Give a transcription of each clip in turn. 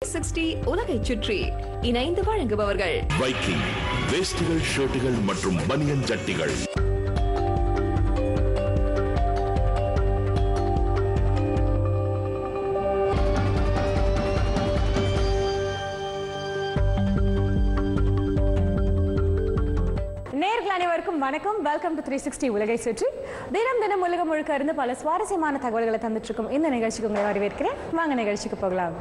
360 உலகை சுற்றி இணைந்து வழங்குபவர்கள் வைக்கிங் வேஷ்டிகள், ஷர்ட்டுகள் மற்றும் பனியன் ஜட்டிகள். அனைவருக்கும் வணக்கம். வெல்கம் டு 360 உலகை சுற்றி. தினம் உலகம் முழுக்க இருந்து பல சுவாரஸ்யமான தகவல்களை தந்துட்டு இருக்கும் இந்த நிகழ்ச்சிக்கு உங்களை வரவேற்கிறேன். வாங்க நிகழ்ச்சிக்கு போகலாம்.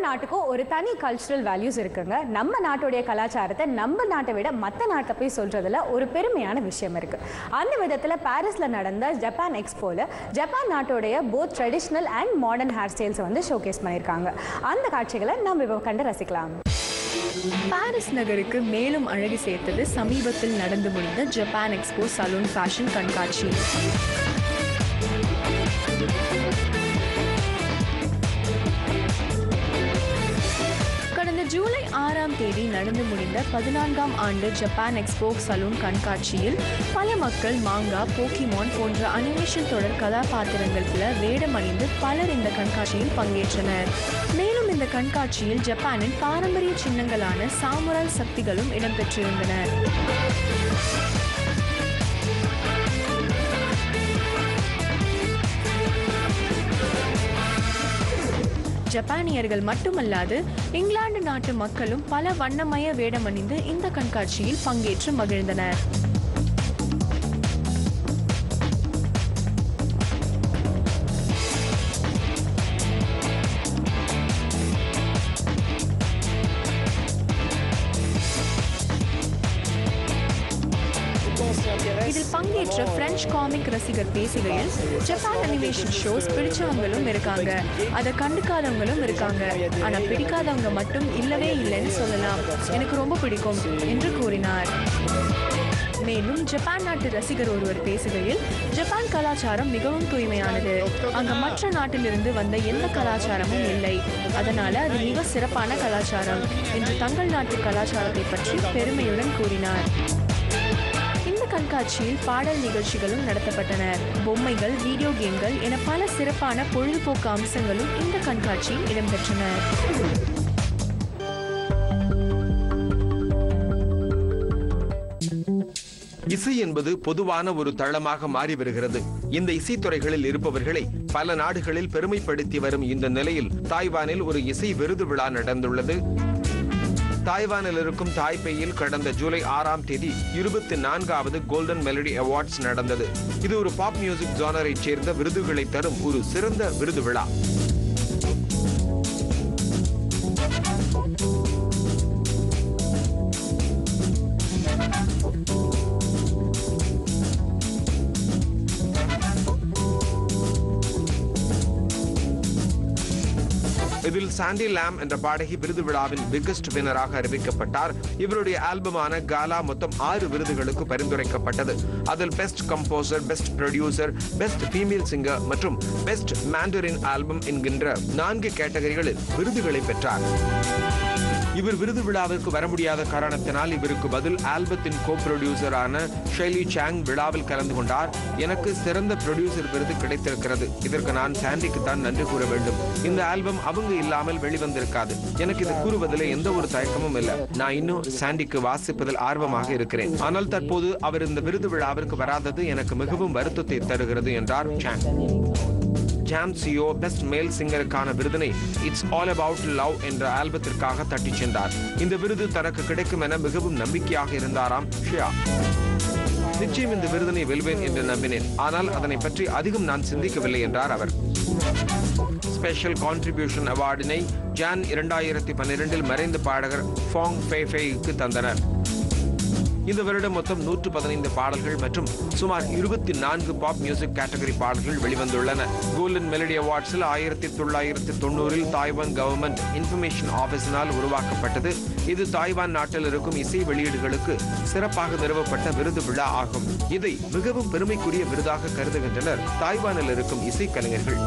நாட்டுக்கும் ஒரு தனி கல்ச்சுரல் வேல்யூஸ் இருக்குங்க. நம்ம நாட்டுடைய கலாச்சாரத்தை நம்ம நாட்டை விட மற்ற நாட்டை போய் சொல்றதுல ஒரு பெருமையான விஷயம் இருக்கு. அந்த விதத்தில் பாரிஸ்ல நடந்த ஜப்பான் எக்ஸ்போல ஜப்பான் நாட்டுடைய both traditional and modern hair styles வந்து ஷோகேஸ் பண்ணியிருக்காங்க. அந்த காட்சிகளை நம்ம இப்போ கண்டு ரசிக்கலாம். பாரிஸ் நகருக்கு மேலும் அழகு சேர்த்தது சமீபத்தில் நடந்து முடிந்த ஜப்பான் எக்ஸ்போ சலூன் ஃபேஷன் கண்காட்சி. ஜூலை 6ஆம் தேதி நடந்து முடிந்த 14ஆம் ஆண்டு ஜப்பான் எக்ஸ்போ சலூன் கண்காட்சியில் பல மக்கள் மாங்கா, போக்கிமான் போன்ற அனிமேஷன் தொடர் கதாபாத்திரங்களில் வேடமணிந்து பலர் இந்த கண்காட்சியில் பங்கேற்றனர். மேலும் இந்த கண்காட்சியில் ஜப்பானின் பாரம்பரிய சின்னங்களான சாமுராய் சக்திகளும் இடம்பெற்றிருந்தன. ஜப்பானியர்கள் மட்டுமல்லாது இங்கிலாந்து நாட்டு மக்களும் பல வண்ணமய வேடமணிந்து இந்த கண்காட்சியில் பங்கேற்று மகிழ்ந்தனர். இதில் பங்கேற்ற பிரெஞ்சு காமிக் ரசிகர் பேசுகையில், ஜப்பான் அனிமேஷன் ஷோஸ் பிடிச்சவங்களும் இருக்காங்க, அதை கண்டுக்காதவங்களும் இருக்காங்க, ஆனா பிடிக்காதவங்க மட்டும் இல்லவே இல்லைன்னு சொல்லலாம். எனக்கு ரொம்ப பிடிக்கும் என்று கூறினார். மேலும் ஜப்பான் நாட்டு ரசிகர் ஒருவர் பேசுகையில், ஜப்பான் கலாச்சாரம் மிகவும் தூய்மையானது, அங்க மற்ற நாட்டிலிருந்து வந்த எந்த கலாச்சாரமும் இல்லை, அதனால அது மிக சிறப்பான கலாச்சாரம் என்று தங்கள் நாட்டு கலாச்சாரத்தை பற்றி பெருமையுடன் கூறினார். இந்த கண்காட்சியில் பாடல் நிகழ்ச்சிகளும் நடத்தப்பட்டன. பொம்மைகள், வீடியோ கேம்கள் என பல சிறப்பான பொழுதுபோக்கு அம்சங்களும் இந்த கண்காட்சியில் இடம்பெற்றன. இசை என்பது பொதுவான ஒரு தளமாக மாறி வருகிறது. இந்த இசைத்துறைகளில் இருப்பவர்களை பல நாடுகளில் பெருமைப்படுத்தி வரும் இந்த நிலையில் தாய்வானில் ஒரு இசை விருது விழா நடந்துள்ளது. தாய்வானில் இருக்கும் தாய்பேயில் கடந்த ஜூலை 6ஆம் தேதி 24வது கோல்டன் மெலடி அவார்ட்ஸ் நடந்தது. இது ஒரு பாப் மியூசிக் ஜானரை சேர்ந்த விருதுகளை தரும் ஒரு சிறந்த விருது விழா. இதில் சாண்டி லாம் என்ற பாடகி விருது விழாவின் பிகெஸ்ட் வினராக அறிவிக்கப்பட்டார். இவருடைய ஆல்பமான காலா மொத்தம் 6 விருதுகளுக்கு பரிந்துரைக்கப்பட்டது. அதில் best composer, best producer, best female singer மற்றும் பெஸ்ட் மேண்டரின் ஆல்பம் என்கின்ற 4 கேட்டகரிகளில் விருதுகளை பெற்றார். இவர் விருது விழாவிற்கு வர முடியாத காரணத்தினால் இவருக்கு பதில் ஆல்பத்தின் கோ ப்ரொடியூசரான ஷெய்லி சாங் விழாவில் கலந்து கொண்டார். எனக்கு சிறந்த ப்ரொடியூசர் விருது கிடைத்திருக்கிறது. இதற்கு நான் சாண்டிக்கு தான் நன்றி கூற வேண்டும். இந்த ஆல்பம் அவங்க இல்லாமல் வெளிவந்திருக்காது. எனக்கு இது கூறுவதில் எந்த ஒரு தயக்கமும் இல்லை. நான் இன்னும் சாண்டிக்கு வாசிப்பதில் ஆர்வமாக இருக்கிறேன். ஆனால் தற்போது அவர் இந்த விருது விழாவிற்கு வராதது எனக்கு மிகவும் வருத்தத்தை தருகிறது என்றார் சாங். ஜாம் சியோ பெஸ்ட் மேல் சிங்கருக்கான விருதினை இட்ஸ் ஆல் அபவுட் லவ் என்ற ஆல்பத்திற்காக தட்டிச் சென்றார். இந்த விருது தனக்கு கிடைக்கும் என மிகவும் நம்பிக்கையாக இருந்தாராம் ஷியா. நிச்சயம் இந்த விருதினை வெல்வேன் என்று நம்பினேன், ஆனால் அதனை பற்றி அதிகம் நான் சிந்திக்கவில்லை என்றார் அவர். ஸ்பெஷல் கான்ட்ரிபியூஷன் அவார்டினை ஜான் 2012 மறைந்த பாடகர் ஃபாங் ஃபெய்ஃபெய்க்கு தந்தனர். இந்த வருடம் மொத்தம் 115 பாடல்கள் மற்றும் சுமார் 24 பாப் மியூசிக் கேட்டகரி பாடல்கள் வெளிவந்துள்ளன. கோல்டன் மெலடி அவார்ட்ஸில் 1990 தாய்வான் கவர்மெண்ட் இன்ஃபர்மேஷன் ஆபீஸினால் உருவாக்கப்பட்டது. இது தாய்வான் நாட்டில் இருக்கும் இசை வெளியீடுகளுக்கு சிறப்பாக நிறுவப்பட்ட விருது விழா ஆகும். இதை மிகவும் பெருமைக்குரிய விருதாக கருதுகின்றனர் தாய்வானில் இருக்கும் இசைக்கலைஞர்கள்.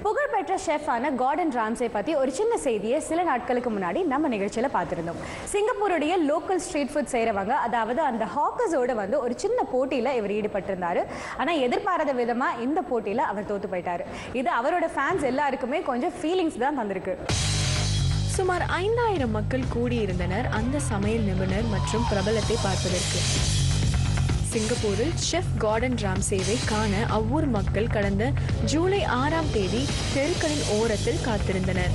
புகழ்பெற்ற ஷெஃபான கார்டன் ராம்சே பற்றி ஒரு சின்ன செய்தியை சில நாட்களுக்கு முன்னாடி நம்ம நிகழ்ச்சியில் பார்த்துருந்தோம். சிங்கப்பூருடைய லோக்கல் ஸ்ட்ரீட் ஃபுட் செய்கிறவங்க, அதாவது அந்த ஹாக்கர்ஸோடு வந்து ஒரு சின்ன போட்டியில் இவர் ஈடுபட்டிருந்தார். ஆனால் எதிர்பாராத விதமாக இந்த போட்டியில் அவர் தோற்று போயிட்டார். இது அவரோட ஃபேன்ஸ் எல்லாருக்குமே கொஞ்சம் ஃபீலிங்ஸ் தான் தந்திருக்கு. சுமார் 5000 மக்கள் கூடியிருந்தனர் அந்த சமையல் நிபுணர் மற்றும் பிரபலத்தை பார்ப்பதற்கு. சிங்கப்பூரில் ஷெஃப் கார்டன் ராம்சேவை காண அவ்வூர் மக்கள் கடந்த ஜூலை 6ஆம் தேதி தெருக்களின் ஓரத்தில் காத்திருந்தனர்.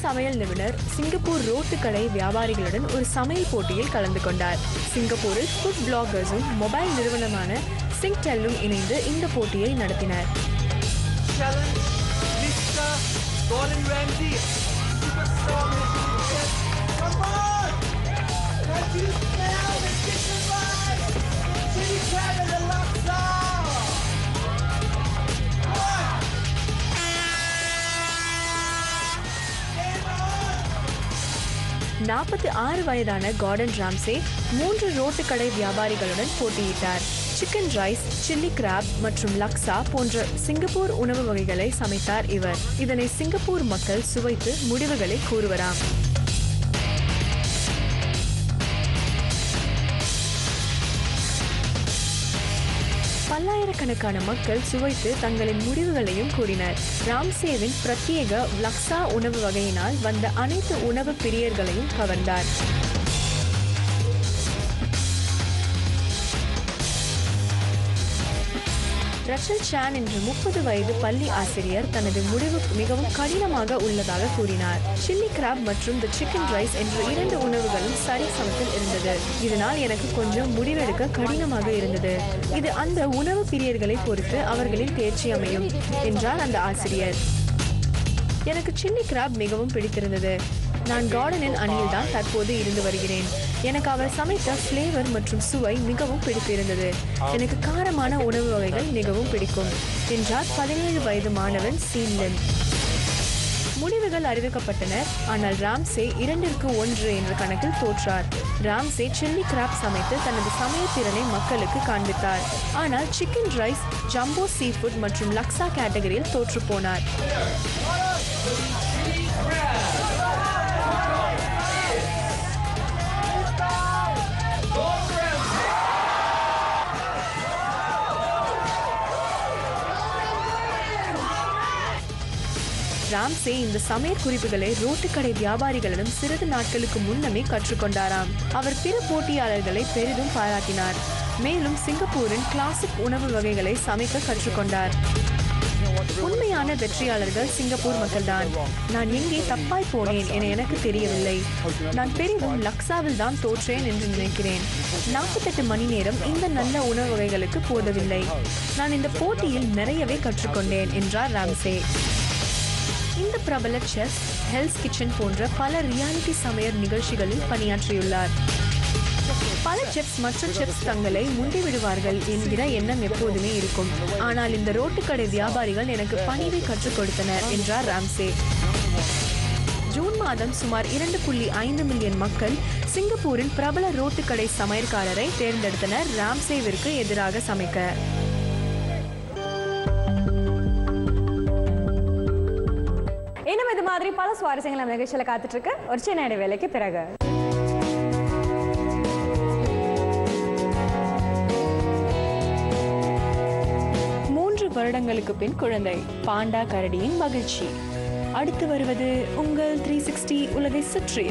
சமையல் நிபுணர் சிங்கப்பூர் ரோட்டு கடை வியாபாரிகளுடன் ஒரு சமையல் போட்டியில் கலந்து கொண்டார். சிங்கப்பூரில் ஃபுட் பிளாகர்ஸும் மொபைல் நிறுவனமான சிங்டெல்லும் இணைந்து இந்த போட்டியை நடத்தினர். நாற்பத்தி 6 வயதான கார்டன் ராம்சே 3 ரோட்டு கடை வியாபாரிகளுடன் போட்டியிட்டார். சிக்கன் ரைஸ், சில்லி கிராப் மற்றும் லக்ஸா போன்ற சிங்கப்பூர் உணவு வகைகளை சமைத்தார் இவர். இதனை சிங்கப்பூர் மக்கள் சுவைத்து முடிவுகளை கூறுவராம். பல்லாயிரக்கணக்கான மக்கள் சுவைத்து தங்களின் முடிவுகளையும் கூறினர். ராம்சேவின் பிரத்யேக லக்ஸா உணவு வகையினால் வந்த அனைத்து உணவு பிரியர்களையும் கவர்ந்தார். ரச்சல் சான் என்ற 30 வயது பள்ளி ஆசிரியர் தனது முடிவு மிகவும் கடினமாக உள்ளதாக கூறினார். சில்லி கிராப் மற்றும் தி சிக்கன் ரைஸ் என்ற 2 உணவுகளும் சரி சமத்தில் இருந்தது. இதனால் எனக்கு கொஞ்சம் முடிவெடுக்க கடினமாக இருந்தது. இது அந்த உணவு பிரியர்களை பொறுத்து அவர்களின் தேர்ச்சி அமையும் என்றார் அந்த ஆசிரியர். எனக்கு சில்லி கிராப் மிகவும் பிடித்திருந்தது. நான் கார்டனின் அணியில் தான் தற்போது இருந்து வருகிறேன். எனக்கு அவர் சமைத்த ஃப்ளேவர் மற்றும் சுவை மிகவும் பிடித்திருந்தது. எனக்கு காரமான உணவு வகைகள் மிகவும் பிடிக்கும் என்றார் 17 வயது மாணவன் சீன்லன். முடிவுகள் அறிவிக்கப்பட்டன. ஆனால் ராம்சே 2-1 என்ற கணக்கில் தோற்றார். ராம்சே சில்லி கிராப் சமைத்து தனது சமையத்திறனை மக்களுக்கு காண்பித்தார். ஆனால் chicken rice, jumbo seafood மற்றும் லக்ஸா கேட்டகரியில் தோற்று போனார். ராம்சே இந்த சமையல் குறிப்புகளை ரோட்டுக்கடை வியாபாரிகளிடம் சிறிது நாட்களுக்கு முன்னமே கற்றுக்கொண்டாராம். அவர் பிற போட்டியாளர்களை பெரிதும் பாராட்டினார். மேலும் சிங்கப்பூரின் கிளாசிக் உணவு வகைகளை சமைக்க கற்றுக்கொண்டார். உண்மையான வெற்றியாளர்கள் சிங்கப்பூர் மக்கள்தான். நான் எங்கே தப்பாய் போனேன் என எனக்கு தெரியவில்லை. நான் பெரிதும் லக்ஸாவில் தான் தோற்றேன் என்று நினைக்கிறேன். 48 மணி நேரம் இந்த நல்ல உணவு வகைகளுக்கு போதவில்லை. நான் இந்த போட்டியில் நிறையவே கற்றுக்கொண்டேன் என்றார் ராம்சே. இந்த பிரபல செஃப் ஹெல்ஸ் கிச்சன் போன்ற பல ரியாலிட்டி சமையல் நிகழ்ச்சிகளில் பணியாற்றியுள்ளார். பல செஃப்ஸ் மற்ற செஃப்ஸ் தங்களை முந்தி விடுவார்கள் என்கிற எண்ணம் எப்போதுமே இருக்கும். ஆனால் இந்த ரோட்டுக்கடை வியாபாரிகள் எனக்கு பணிவை கற்றுக் கொடுத்தனர் என்றார் ராம்சே. ஜூன் மாதம் சுமார் 2.5 மில்லியன் மக்கள் சிங்கப்பூரின் பிரபல ரோட்டுக்கடை சமையற்காரரை தேர்ந்தெடுத்தனர் ராம்சேவிற்கு எதிராக சமைக்க. இன்னும் இது மாதிரி பல சுவாரஸ்யங்கள் நிகழ்ச்சியில் காத்துட்டு இருக்கு. ஒரு சின்ன இடைவேளைக்கு பிறகு 3 வருடங்களுக்கு பின் குழந்தை பாண்டா கரடியின் மகிழ்ச்சி. அடுத்து வருவது உங்கள் 360 உலகை சுற்றி.